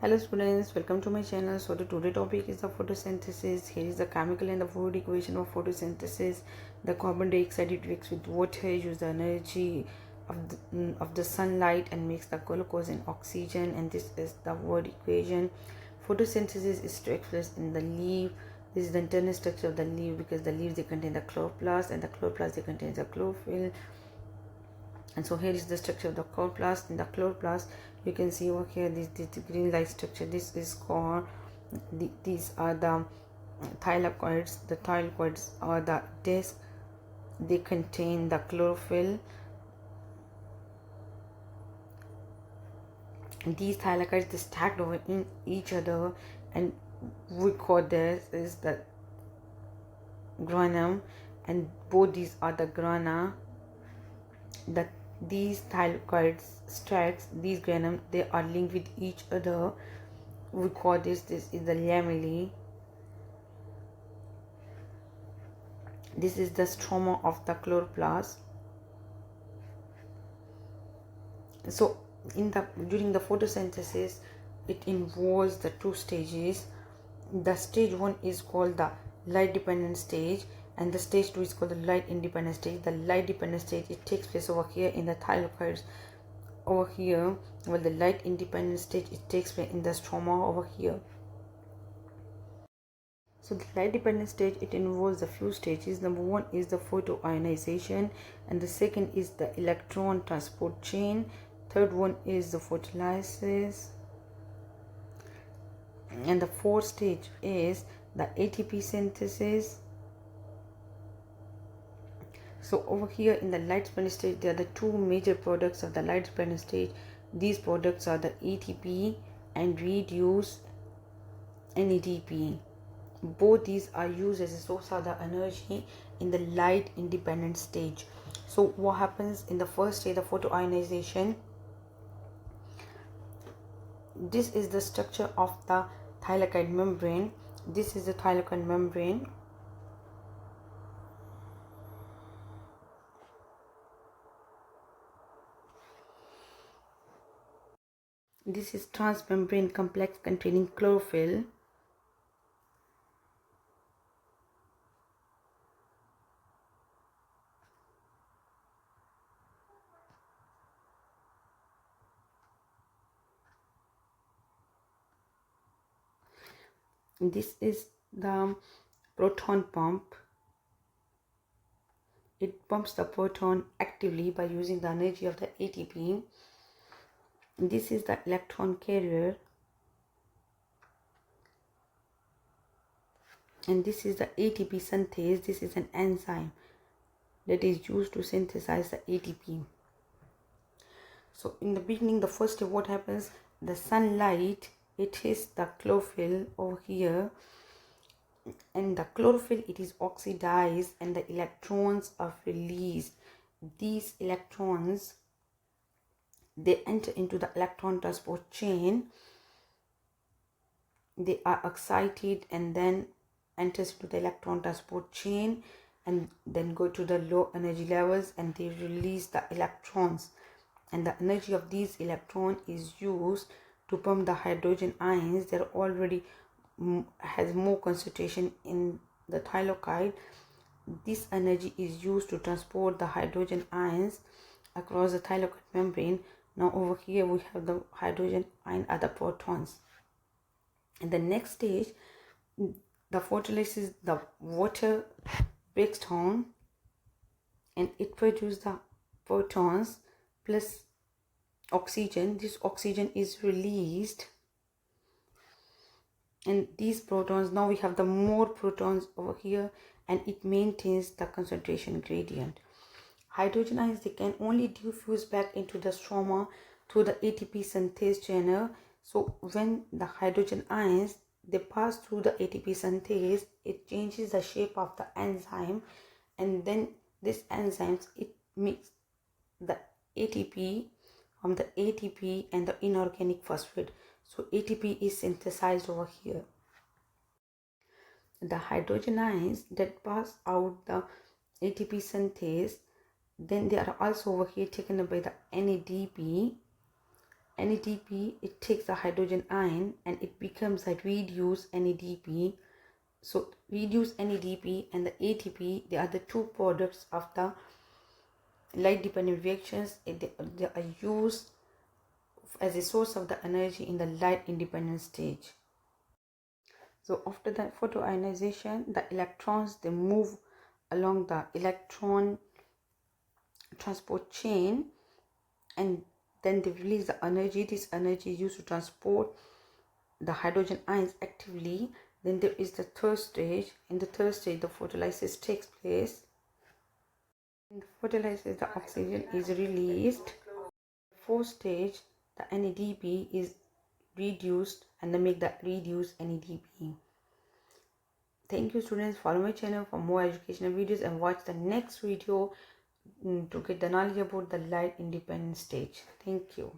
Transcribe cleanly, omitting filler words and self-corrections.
Hello students, welcome to my channel. So the today topic is the photosynthesis. Here is the chemical and the fluid equation of photosynthesis. The carbon dioxide it reacts with water, use the energy of the sunlight and makes the glucose and oxygen, and this is the word equation. Photosynthesis is takes place in the leaf. This is the internal structure of the leaf because the leaves they contain the chloroplast and the chloroplast they contain the chlorophyll. And so here is the structure of the chloroplast. In the chloroplast you can see over here this green light structure. This is called these are the thylakoids. The thylakoids are the disc. They contain the chlorophyll. These thylakoids they stacked over in each other, and we call this is the grana, and both these are the grana. These thylakoids stacks, these granum, they are linked with each other. We call this is the lamellae. This is the stroma of the chloroplast. So during the photosynthesis it involves the two stages. The stage 1 is called the light dependent stage, and the stage 2 is called the light independent stage. The light dependent stage it takes place over here in the thylakoids over here, while the light independent stage it takes place in the stroma over here. So the light dependent stage it involves a few stages. Number 1 is the photoionization, and the second is the electron transport chain. Third one is the photolysis, and the fourth stage is the ATP synthesis. So over here in the light dependent stage there are the two major products of the light dependent stage. These products are the ATP and reduced NADP. Both these are used as a source of the energy in the light independent stage. So what happens in the first stage, the photoionization? This is the structure of the thylakoid membrane. This is the thylakoid membrane. This is transmembrane complex containing chlorophyll. This is the proton pump. It pumps the proton actively by using the energy of the ATP. This is the electron carrier, and this is the ATP synthase. This is an enzyme that is used to synthesize the ATP. So in the beginning, the first step, what happens? The sunlight it hits the chlorophyll over here, and the chlorophyll it is oxidized and the electrons are released. These electrons they enter into the electron transport chain. They are excited and then enters into the electron transport chain and then go to the low energy levels, and they release the electrons, and the energy of these electrons is used to pump the hydrogen ions. They're already has more concentration in the thylakoid. This energy is used to transport the hydrogen ions across the thylakoid membrane. Now over here we have the hydrogen ion are the protons. In the next stage, the photolysis, the water breaks down and it produces the protons plus oxygen. This oxygen is released, and these protons, now we have the more protons over here, and it maintains the concentration gradient. Hydrogen ions they can only diffuse back into the stroma through the ATP synthase channel. So when the hydrogen ions they pass through the ATP synthase, it changes the shape of the enzyme, and then this enzymes it makes the ATP from the ATP and the inorganic phosphate. So ATP is synthesized over here. The hydrogen ions that pass out the ATP synthase, then they are also over here taken up by the NADP, NADP, it takes the hydrogen ion and it becomes a reduced NADP. So reduced NADP and the ATP, they are the two products of the light dependent reactions. They are used as a source of the energy in the light independent stage. So after the photoionization, the electrons, they move along the electron transport chain and then they release the energy. This energy is used to transport the hydrogen ions actively. Then there is the third stage. In the third stage, the photolysis takes place. In the photolysis, the oxygen is released. Fourth stage, the NADP is reduced and they make the reduced NADP. Thank you students. Follow my channel for more educational videos and watch the next video to get the knowledge about the light independent stage. Thank you.